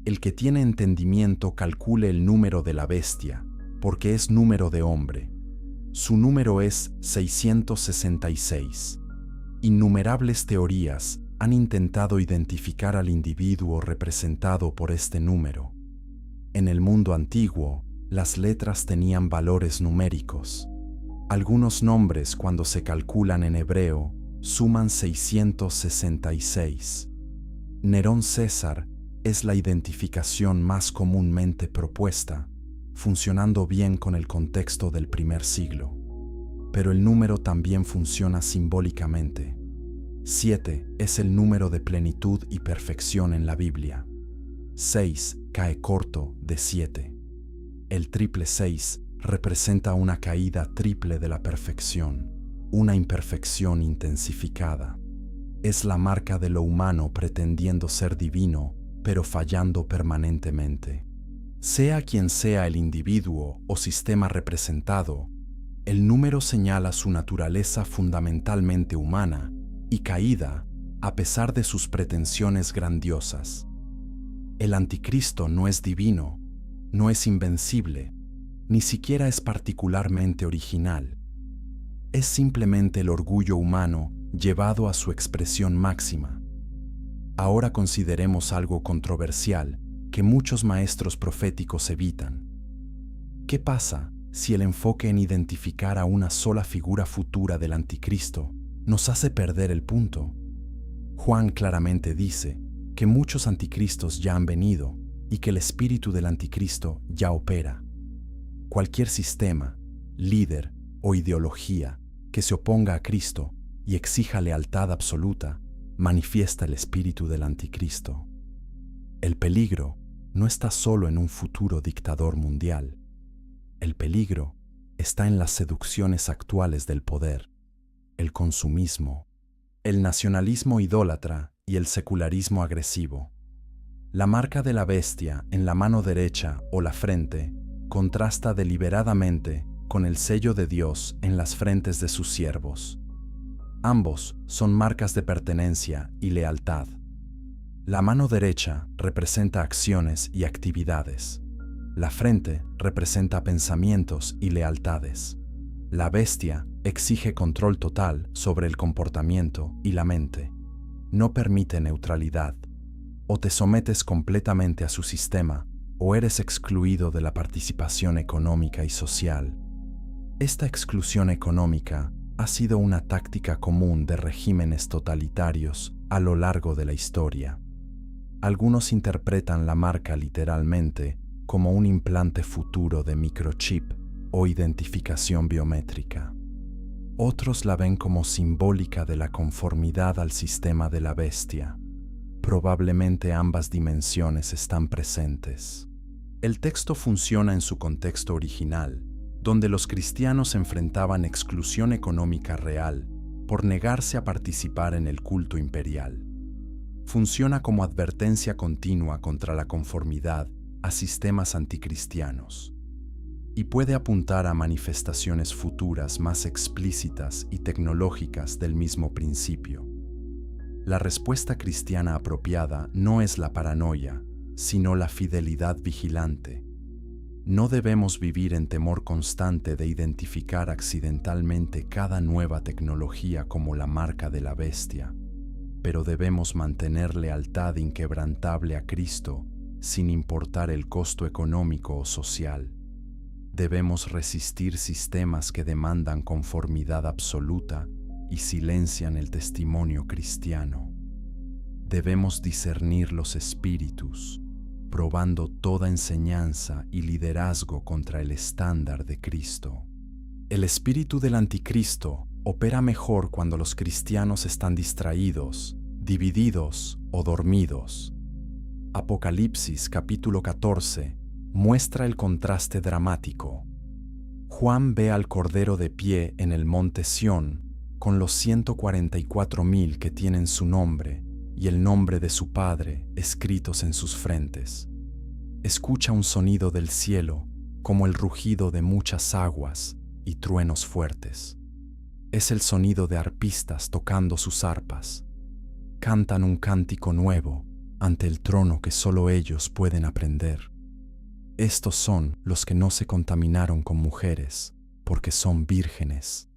El que tiene entendimiento calcule el número de la bestia, porque es número de hombre. Su número es 666. Innumerables teorías han intentado identificar al individuo representado por este número. En el mundo antiguo, las letras tenían valores numéricos. Algunos nombres, cuando se calculan en hebreo, suman 666. Nerón César es la identificación más comúnmente propuesta, funcionando bien con el contexto del primer siglo. Pero el número también funciona simbólicamente. 7 es el número de plenitud y perfección en la Biblia. 6 cae corto de 7. El triple 6 representa una caída triple de la perfección, una imperfección intensificada. Es la marca de lo humano pretendiendo ser divino, pero fallando permanentemente. Sea quien sea el individuo o sistema representado, el número señala su naturaleza fundamentalmente humana y caída a pesar de sus pretensiones grandiosas. El anticristo no es divino, no es invencible, ni siquiera es particularmente original. Es simplemente el orgullo humano llevado a su expresión máxima. Ahora consideremos algo controversial que muchos maestros proféticos evitan. ¿Qué pasa si el enfoque en identificar a una sola figura futura del anticristo nos hace perder el punto? Juan claramente dice que muchos anticristos ya han venido y que el espíritu del anticristo ya opera. Cualquier sistema, líder o ideología que se oponga a Cristo y exija lealtad absoluta manifiesta el espíritu del anticristo. El peligro no está solo en un futuro dictador mundial. El peligro está en las seducciones actuales del poder, el consumismo, el nacionalismo idólatra y el secularismo agresivo. La marca de la bestia en la mano derecha o la frente contrasta deliberadamente con el sello de Dios en las frentes de sus siervos. Ambos son marcas de pertenencia y lealtad. La mano derecha representa acciones y actividades. La frente representa pensamientos y lealtades. La bestia exige control total sobre el comportamiento y la mente. No permite neutralidad. O te sometes completamente a su sistema, o eres excluido de la participación económica y social. Esta exclusión económica ha sido una táctica común de regímenes totalitarios a lo largo de la historia. Algunos interpretan la marca literalmente como un implante futuro de microchip o identificación biométrica. Otros la ven como simbólica de la conformidad al sistema de la bestia. Probablemente ambas dimensiones están presentes. El texto funciona en su contexto original, donde los cristianos enfrentaban exclusión económica real por negarse a participar en el culto imperial. Funciona como advertencia continua contra la conformidad a sistemas anticristianos, y puede apuntar a manifestaciones futuras más explícitas y tecnológicas del mismo principio. La respuesta cristiana apropiada no es la paranoia, sino la fidelidad vigilante. No debemos vivir en temor constante de identificar accidentalmente cada nueva tecnología como la marca de la bestia, pero debemos mantener lealtad inquebrantable a Cristo sin importar el costo económico o social. Debemos resistir sistemas que demandan conformidad absoluta y silencian el testimonio cristiano. Debemos discernir los espíritus, probando toda enseñanza y liderazgo contra el estándar de Cristo. El espíritu del anticristo opera mejor cuando los cristianos están distraídos, divididos o dormidos. Apocalipsis capítulo 14 muestra el contraste dramático. Juan ve al Cordero de pie en el monte Sión, con los 144,000 que tienen su nombre y el nombre de su Padre escritos en sus frentes. Escucha un sonido del cielo, como el rugido de muchas aguas y truenos fuertes. Es el sonido de arpistas tocando sus arpas. Cantan un cántico nuevo, ante el trono que solo ellos pueden aprender. Estos son los que no se contaminaron con mujeres, porque son vírgenes.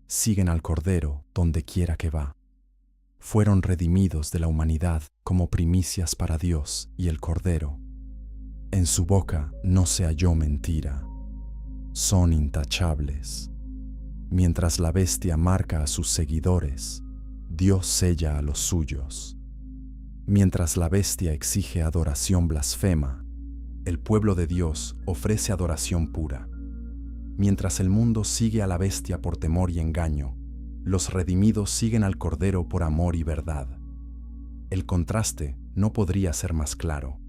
Siguen al Cordero donde quiera que va. Fueron redimidos de la humanidad como primicias para Dios y el Cordero. En su boca no se halló mentira. Son intachables. Mientras la bestia marca a sus seguidores, Dios sella a los suyos. Mientras la bestia exige adoración blasfema, el pueblo de Dios ofrece adoración pura. Mientras el mundo sigue a la bestia por temor y engaño, los redimidos siguen al Cordero por amor y verdad. El contraste no podría ser más claro.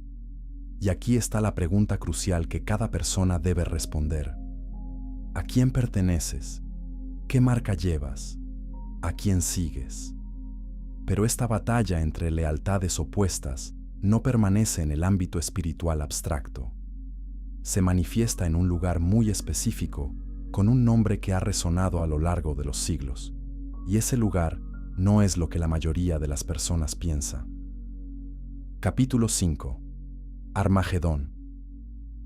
Y aquí está la pregunta crucial que cada persona debe responder. ¿A quién perteneces? ¿Qué marca llevas? ¿A quién sigues? Pero esta batalla entre lealtades opuestas no permanece en el ámbito espiritual abstracto. Se manifiesta en un lugar muy específico, con un nombre que ha resonado a lo largo de los siglos. Y ese lugar no es lo que la mayoría de las personas piensa. Capítulo 5. Armagedón.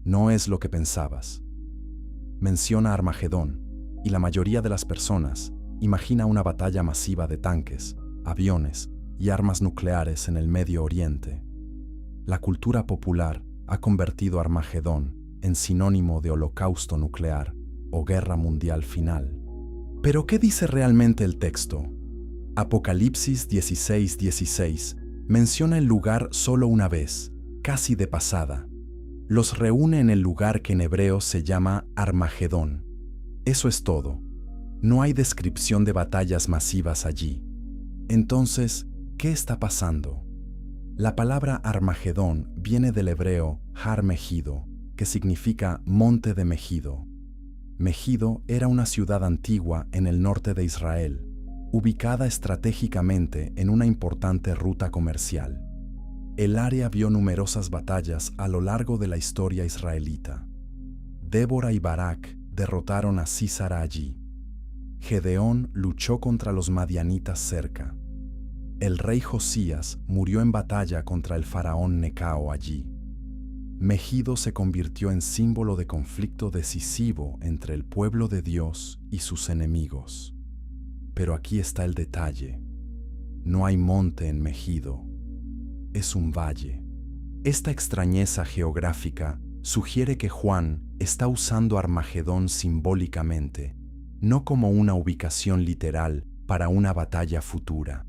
No es lo que pensabas. Menciona Armagedón, y la mayoría de las personas imagina una batalla masiva de tanques, aviones y armas nucleares en el Medio Oriente. La cultura popular ha convertido Armagedón en sinónimo de holocausto nuclear o guerra mundial final. ¿Pero qué dice realmente el texto? Apocalipsis 16:16 menciona el lugar solo una vez, casi de pasada. Los reúne en el lugar que en hebreo se llama Armagedón. Eso es todo. No hay descripción de batallas masivas allí. Entonces, ¿qué está pasando? La palabra Armagedón viene del hebreo Har Megido, que significa monte de Megido. Megido era una ciudad antigua en el norte de Israel, ubicada estratégicamente en una importante ruta comercial. El área vio numerosas batallas a lo largo de la historia israelita. Débora y Barak derrotaron a Sísara allí. Gedeón luchó contra los madianitas cerca. El rey Josías murió en batalla contra el faraón Necao allí. Megido se convirtió en símbolo de conflicto decisivo entre el pueblo de Dios y sus enemigos. Pero aquí está el detalle. No hay monte en Megido. Es un valle. Esta extrañeza geográfica sugiere que Juan está usando Armagedón simbólicamente, no como una ubicación literal para una batalla futura.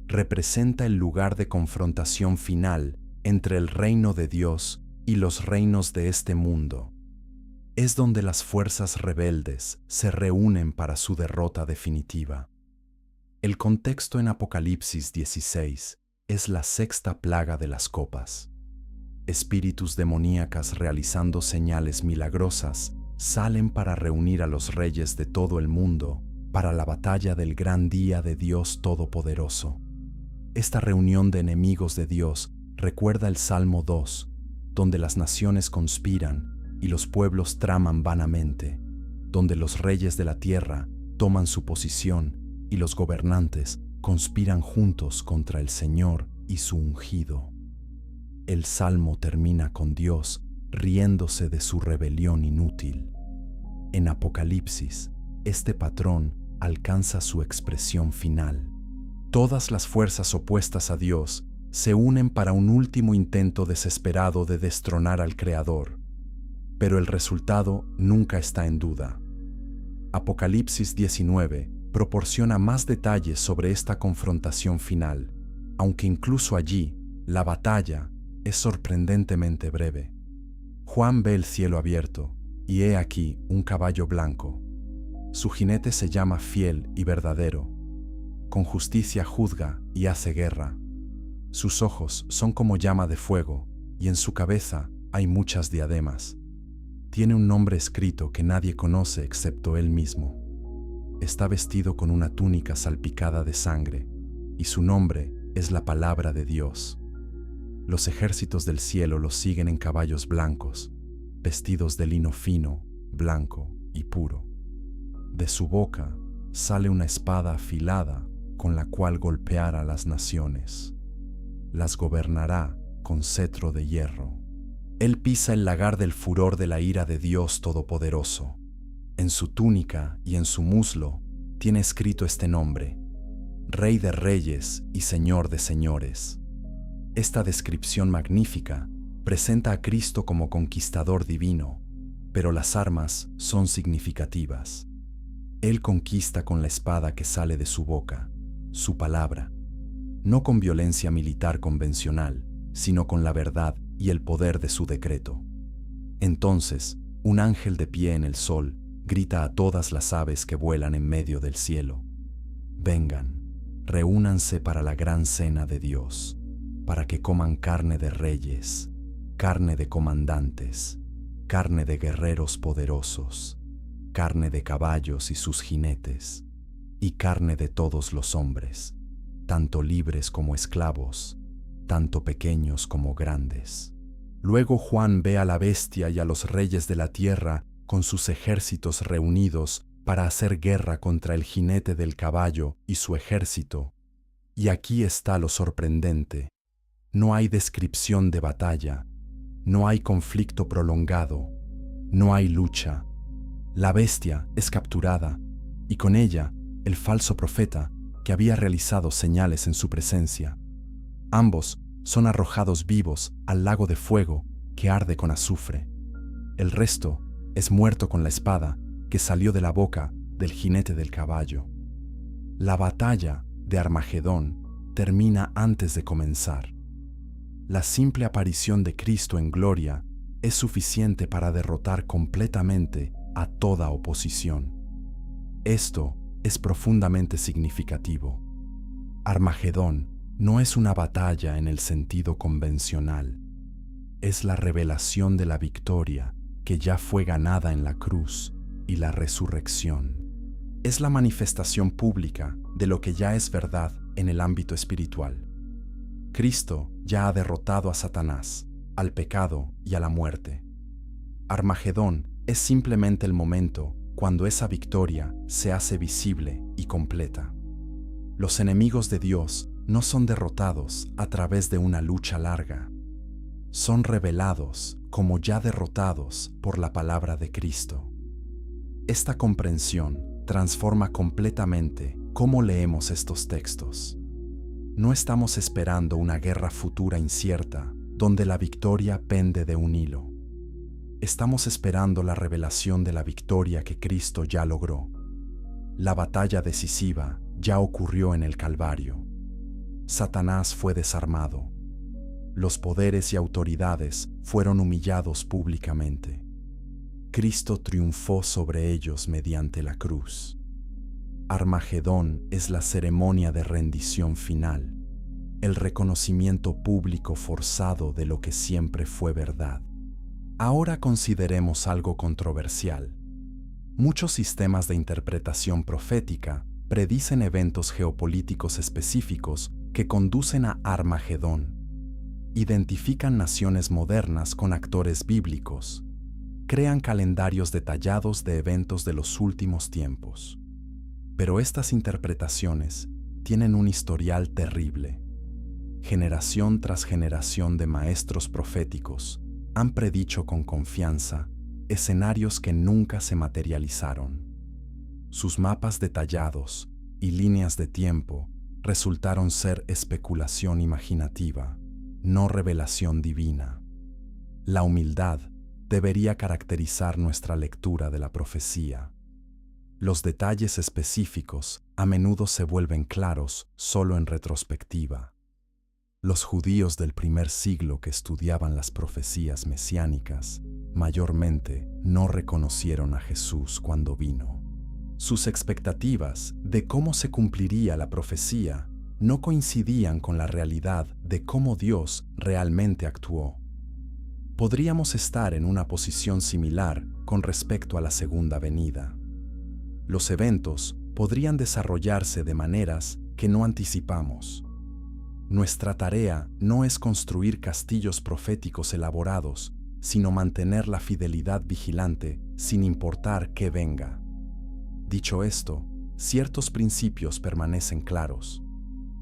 Representa el lugar de confrontación final entre el reino de Dios y los reinos de este mundo. Es donde las fuerzas rebeldes se reúnen para su derrota definitiva. El contexto en Apocalipsis 16 es la sexta plaga de las copas. Espíritus demoníacas realizando señales milagrosas salen para reunir a los reyes de todo el mundo para la batalla del gran día de Dios Todopoderoso. Esta reunión de enemigos de Dios recuerda el Salmo 2, donde las naciones conspiran y los pueblos traman vanamente, donde los reyes de la tierra toman su posición y los gobernantes conspiran juntos contra el Señor y su ungido. El Salmo termina con Dios riéndose de su rebelión inútil. En Apocalipsis, este patrón alcanza su expresión final. Todas las fuerzas opuestas a Dios se unen para un último intento desesperado de destronar al Creador, pero el resultado nunca está en duda. Apocalipsis 19 proporciona más detalles sobre esta confrontación final, aunque incluso allí la batalla es sorprendentemente breve. Juan ve el cielo abierto, y he aquí un caballo blanco. Su jinete se llama Fiel y Verdadero. Con justicia juzga y hace guerra. Sus ojos son como llama de fuego, y en su cabeza hay muchas diademas. Tiene un nombre escrito que nadie conoce excepto él mismo. Está vestido con una túnica salpicada de sangre, y su nombre es la palabra de Dios. Los ejércitos del cielo lo siguen en caballos blancos, vestidos de lino fino, blanco y puro. De su boca sale una espada afilada con la cual golpear a las naciones. las gobernará con cetro de hierro. Él pisa el lagar del furor de la ira de Dios Todopoderoso. En su túnica y en su muslo tiene escrito este nombre: Rey de Reyes y Señor de Señores. Esta descripción magnífica presenta a Cristo como conquistador divino, pero las armas son significativas. Él conquista con la espada que sale de su boca, su palabra, no con violencia militar convencional, sino con la verdad y el poder de su decreto. Entonces, un ángel de pie en el sol grita a todas las aves que vuelan en medio del cielo: vengan, reúnanse para la gran cena de Dios, para que coman carne de reyes, carne de comandantes, carne de guerreros poderosos, carne de caballos y sus jinetes, y carne de todos los hombres, tanto libres como esclavos, tanto pequeños como grandes. Luego Juan ve a la bestia y a los reyes de la tierra con sus ejércitos reunidos para hacer guerra contra el jinete del caballo y su ejército. Y aquí está lo sorprendente: no hay descripción de batalla, no hay conflicto prolongado, no hay lucha. La bestia es capturada, y con ella el falso profeta que había realizado señales en su presencia. Ambos son arrojados vivos al lago de fuego que arde con azufre. El resto es muerto con la espada que salió de la boca del jinete del caballo. La batalla de Armagedón termina antes de comenzar. La simple aparición de Cristo en gloria es suficiente para derrotar completamente a toda oposición. Esto es profundamente significativo. Armagedón no es una batalla en el sentido convencional. Es la revelación de la victoria que ya fue ganada en la cruz y la resurrección. Es la manifestación pública de lo que ya es verdad en el ámbito espiritual. Cristo ya ha derrotado a Satanás, al pecado y a la muerte. Armagedón es simplemente el momento cuando esa victoria se hace visible y completa. Los enemigos de Dios no son derrotados a través de una lucha larga. Son revelados como ya derrotados por la palabra de Cristo. Esta comprensión transforma completamente cómo leemos estos textos. No estamos esperando una guerra futura incierta donde la victoria pende de un hilo. Estamos esperando la revelación de la victoria que Cristo ya logró. La batalla decisiva ya ocurrió en el Calvario. Satanás fue desarmado. Los poderes y autoridades fueron humillados públicamente. Cristo triunfó sobre ellos mediante la cruz. Armagedón es la ceremonia de rendición final, el reconocimiento público forzado de lo que siempre fue verdad. Ahora consideremos algo controversial. Muchos sistemas de interpretación profética predicen eventos geopolíticos específicos que conducen a Armagedón. Identifican naciones modernas con actores bíblicos. Crean calendarios detallados de eventos de los últimos tiempos. Pero estas interpretaciones tienen un historial terrible. Generación tras generación de maestros proféticos han predicho con confianza escenarios que nunca se materializaron. Sus mapas detallados y líneas de tiempo resultaron ser especulación imaginativa, no revelación divina. La humildad debería caracterizar nuestra lectura de la profecía. Los detalles específicos a menudo se vuelven claros solo en retrospectiva. Los judíos del primer siglo que estudiaban las profecías mesiánicas mayormente no reconocieron a Jesús cuando vino. Sus expectativas de cómo se cumpliría la profecía no coincidían con la realidad de cómo Dios realmente actuó. Podríamos estar en una posición similar con respecto a la segunda venida. Los eventos podrían desarrollarse de maneras que no anticipamos. Nuestra tarea no es construir castillos proféticos elaborados, sino mantener la fidelidad vigilante sin importar qué venga. Dicho esto, ciertos principios permanecen claros.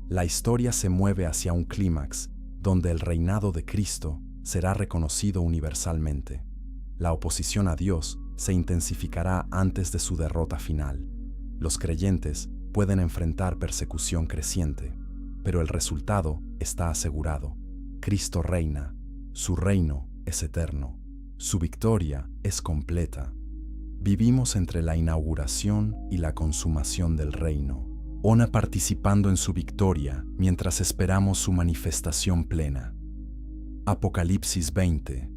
La historia se mueve hacia un clímax donde el reinado de Cristo será reconocido universalmente. La oposición a Dios se intensificará antes de su derrota final. Los creyentes pueden enfrentar persecución creciente, pero el resultado está asegurado. Cristo reina, su reino es eterno, su victoria es completa. Vivimos entre la inauguración y la consumación del reino, participando en su victoria mientras esperamos su manifestación plena. Apocalipsis 20.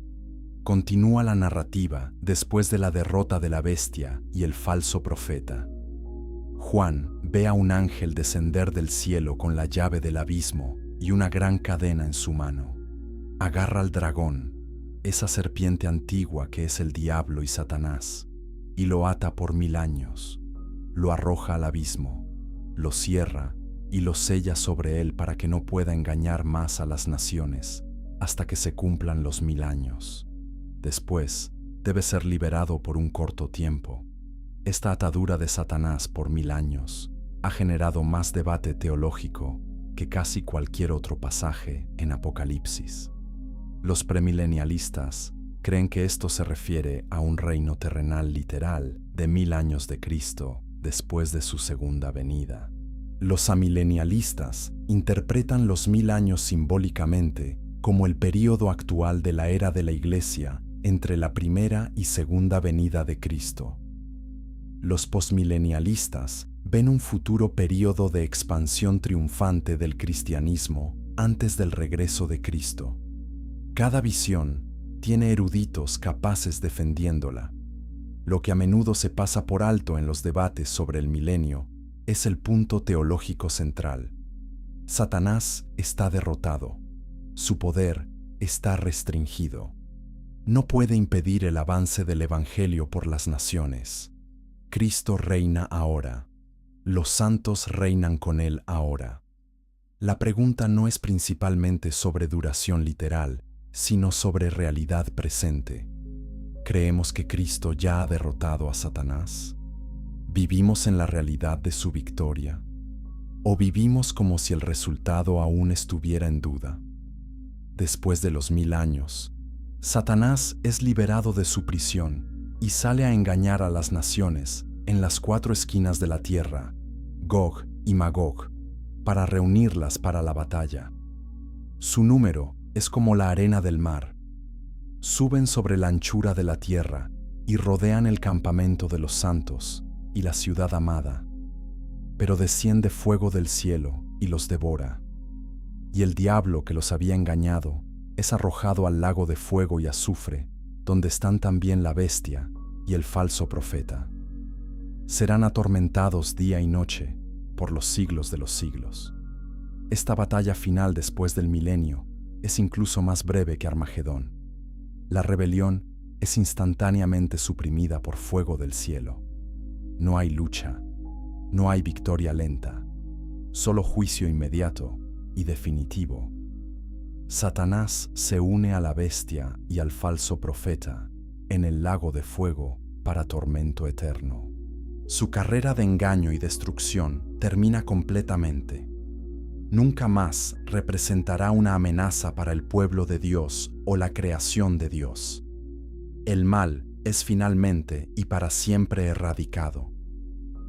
Continúa la narrativa después de la derrota de la bestia y el falso profeta. Juan ve a un ángel descender del cielo con la llave del abismo y una gran cadena en su mano. Agarra al dragón, esa serpiente antigua que es el diablo y Satanás, y lo ata por 1000 años. Lo arroja al abismo, lo cierra y lo sella sobre él para que no pueda engañar más a las naciones hasta que se cumplan los 1000 años. Después, debe ser liberado por un corto tiempo. Esta atadura de Satanás por 1000 años ha generado más debate teológico que casi cualquier otro pasaje en Apocalipsis. Los premilenialistas creen que esto se refiere a un reino terrenal literal de 1000 años de Cristo después de su segunda venida. Los amilenialistas interpretan los 1000 años simbólicamente como el período actual de la era de la Iglesia entre la primera y segunda venida de Cristo. Los postmilenialistas ven un futuro período de expansión triunfante del cristianismo antes del regreso de Cristo. Cada visión tiene eruditos capaces defendiéndola. Lo que a menudo se pasa por alto en los debates sobre el milenio es el punto teológico central. Satanás está derrotado. Su poder está restringido. No puede impedir el avance del Evangelio por las naciones. Cristo reina ahora. Los santos reinan con Él ahora. La pregunta no es principalmente sobre duración literal, sino sobre realidad presente. ¿Creemos que Cristo ya ha derrotado a Satanás? ¿Vivimos en la realidad de su victoria? ¿O vivimos como si el resultado aún estuviera en duda? Después de los 1000 años, Satanás es liberado de su prisión y sale a engañar a las naciones en las 4 esquinas de la tierra, Gog y Magog, para reunirlas para la batalla. Su número es como la arena del mar. Suben sobre la anchura de la tierra y rodean el campamento de los santos y la ciudad amada. Pero desciende fuego del cielo y los devora. Y el diablo que los había engañado es arrojado al lago de fuego y azufre, donde están también la bestia y el falso profeta. Serán atormentados día y noche por los siglos de los siglos. Esta batalla final después del milenio es incluso más breve que Armagedón. La rebelión es instantáneamente suprimida por fuego del cielo. No hay lucha, no hay victoria lenta, solo juicio inmediato y definitivo. Satanás se une a la bestia y al falso profeta en el lago de fuego para tormento eterno. Su carrera de engaño y destrucción termina completamente. Nunca más representará una amenaza para el pueblo de Dios o la creación de Dios. El mal es finalmente y para siempre erradicado.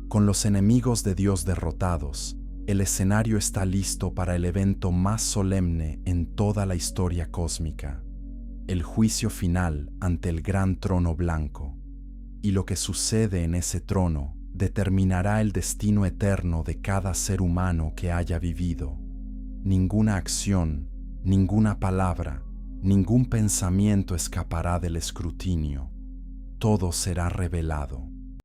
Con los enemigos de Dios derrotados, el escenario está listo para el evento más solemne en toda la historia cósmica, el juicio final ante el gran trono blanco. Y lo que sucede en ese trono determinará el destino eterno de cada ser humano que haya vivido. Ninguna acción, ninguna palabra, ningún pensamiento escapará del escrutinio. Todo será revelado.